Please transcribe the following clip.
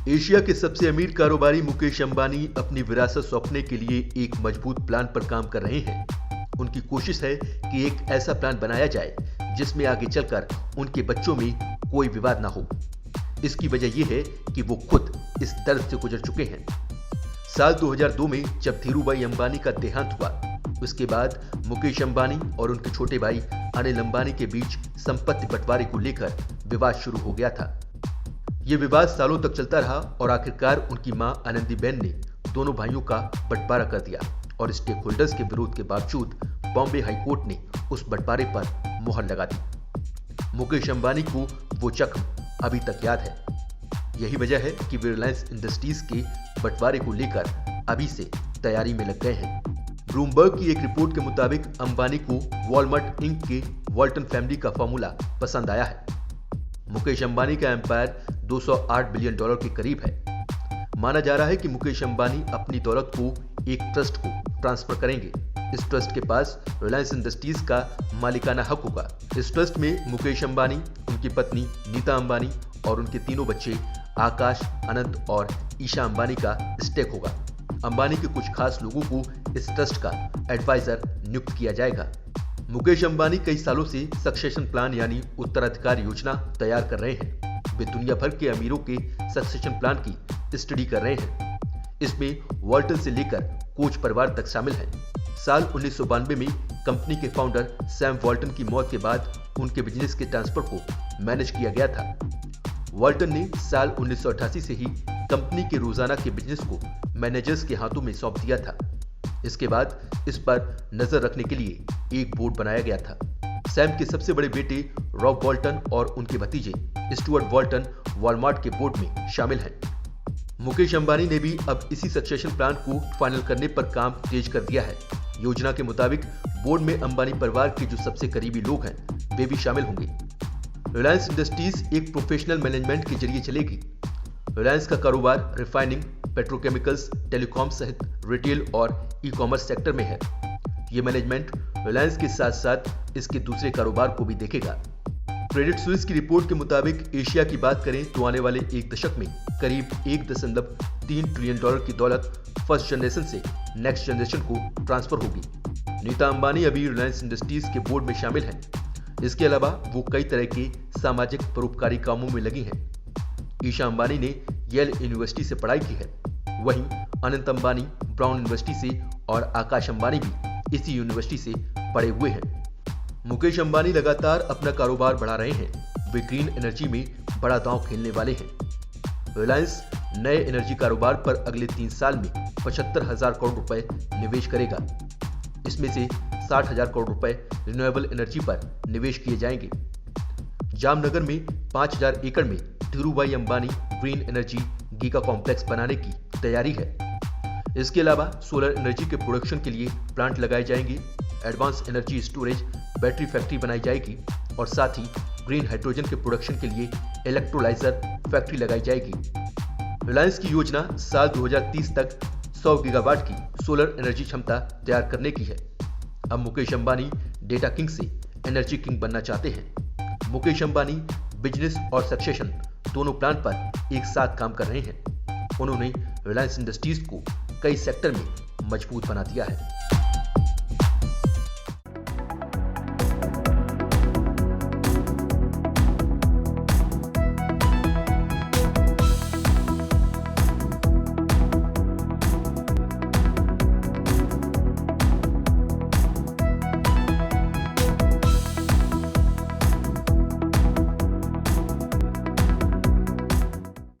Asia के सबसे अमीर कारोबारी मुकेश अंबानी अपनी विरासत सौंपने के लिए एक मजबूत प्लान पर काम कर रहे हैं। उनकी कोशिश है कि एक ऐसा प्लान बनाया जाए जिसमें आगे चलकर उनके बच्चों में कोई विवाद ना हो। इसकी वजह यह है कि वो खुद इस दर्द से गुजर चुके हैं। साल 2002 में जब धीरूभाई अंबानी का देहांत हुआ, उसके बाद मुकेश अंबानी और उनके छोटे भाई अनिल अंबानी के बीच संपत्ति बंटवारे को लेकर विवाद शुरू हो गया था। ये विवाद सालों तक चलता रहा और आखिरकार उनकी मां आनंदीबेन ने दोनों भाइयों का बंटवारा कर दिया और स्टेक होल्डर्स के विरोध के बावजूद बॉम्बे हाईकोर्ट ने उस बंटवारे पर मुहर लगा दी। मुकेश अंबानी को वो जख्म अभी तक याद है। यही वजह है कि वे रिलायंस इंडस्ट्रीज के बंटवारे को लेकर अभी से तैयारी में लग गए हैं। ब्लूमबर्ग की एक रिपोर्ट के मुताबिक अंबानी को वॉलमार्ट इंक के वॉल्टन फैमिली का फॉर्मूला पसंद आया है। मुकेश अंबानी का एम्पायर $208 बिलियन के करीब है। माना जा रहा है कि मुकेश अंबानी अपनी दौलत को एक ट्रस्ट को ट्रांसफर करेंगे। इस ट्रस्ट के पास रिलायंस इंडस्ट्रीज का मालिकाना हक होगा। इस ट्रस्ट में मुकेश अंबानी, उनकी पत्नी नीता अंबानी और उनके तीनों बच्चे आकाश, अनंत और ईशा अंबानी का स्टेक होगा। अंबानी के कुछ खास लोगों को इस ट्रस्ट का एडवाइजर नियुक्त किया जाएगा। मुकेश अंबानी कई सालों से सक्सेशन प्लान यानी उत्तराधिकार योजना तैयार कर रहे हैं। वे दुनिया भर के अमीरों के सक्सेशन प्लान की स्टडी कर रहे हैं। इसमें वॉल्टन से लेकर कोच परिवार तक शामिल है। साल 1992 में कंपनी के फाउंडर सैम वॉल्टन की मौत के बाद उनके बिजनेस के ट्रांसफर को मैनेज किया गया था। वॉल्टन ने साल 1988 से ही कंपनी के रोजाना के बिजनेस को मैनेजर्स के हाथों में सौंप दिया था। इसके बाद इस पर नजर रखने के लिए एक बोर्ड बनाया गया था। सैम के सबसे बड़े बेटे रॉब वॉल्टन और उनके भतीजे स्टुअर्ट वॉल्टन वॉलमार्ट के बोर्ड में शामिल हैं। मुकेश अंबानी ने भी अब इसी सक्सेशन प्लान को फाइनल करने पर काम तेज कर दिया है। योजना के मुताबिक बोर्ड में अंबानी परिवार के जो सबसे करीबी लोग हैं वे भी शामिल होंगे। रिलायंस इंडस्ट्रीज एक प्रोफेशनल मैनेजमेंट के जरिए चलेगी। रिलायंस का कारोबार रिफाइनिंग, पेट्रोकेमिकल्स, टेलीकॉम सहित रिटेल और ई-कॉमर्स सेक्टर में है। ये मैनेजमेंट रिलायंस के साथ साथ इसके दूसरे कारोबार को भी देखेगा। क्रेडिट स्विस की रिपोर्ट के मुताबिक एशिया की बात करें तो आने वाले एक दशक में करीब $1.3 ट्रिलियन की दौलत फर्स्ट जनरेशन से नेक्स्ट जनरेशन को ट्रांसफर होगी। नीता अंबानी अभी रिलायंस इंडस्ट्रीज के बोर्ड में शामिल हैं। इसके अलावा वो कई तरह के सामाजिक परोपकारी कामों में लगी हैं। ईशा अंबानी ने येल यूनिवर्सिटी से पढ़ाई की है। वहीं अनंत अंबानी ब्राउन यूनिवर्सिटी से और आकाश अंबानी भी इसी यूनिवर्सिटी से पढ़े हुए हैं। मुकेश अंबानी लगातार अपना कारोबार बढ़ा रहे हैं। वे ग्रीन एनर्जी में बड़ा दांव खेलने वाले हैं। रिलायंस नए एनर्जी कारोबार पर अगले 3 साल में 75,000 करोड़ रुपए निवेश करेगा। इसमें से 60,000 करोड़ रुपए रिन्यूएबल एनर्जी पर निवेश किए जाएंगे। जामनगर में 5,000 एकड़ में Dhirubhai Ambani green energy giga complex बनाने की तैयारी है। इसके अलावा सोलर एनर्जी के प्रोडक्शन के लिए प्लांट लगाए जाएंगे। Advance energy storage battery factory बनाई जाएगी और साथ ही ग्रीन हाइड्रोजन के प्रोडक्शन के लिए इलेक्ट्रोलाइजर फैक्ट्री लगाई जाएगी। रिलायंस की योजना साल 2030 तक 100 गीगावाट की सोलर एनर्जी क्षमता तैयार करने की है। अब मुकेश अंबानी डेटा किंग से एनर्जी किंग बनना चाहते हैं। मुकेश अंबानी बिजनेस और सक्सेशन दोनों प्लान पर एक साथ काम कर रहे हैं। उन्होंने रिलायंस इंडस्ट्रीज को कई सेक्टर में मजबूत बना दिया है।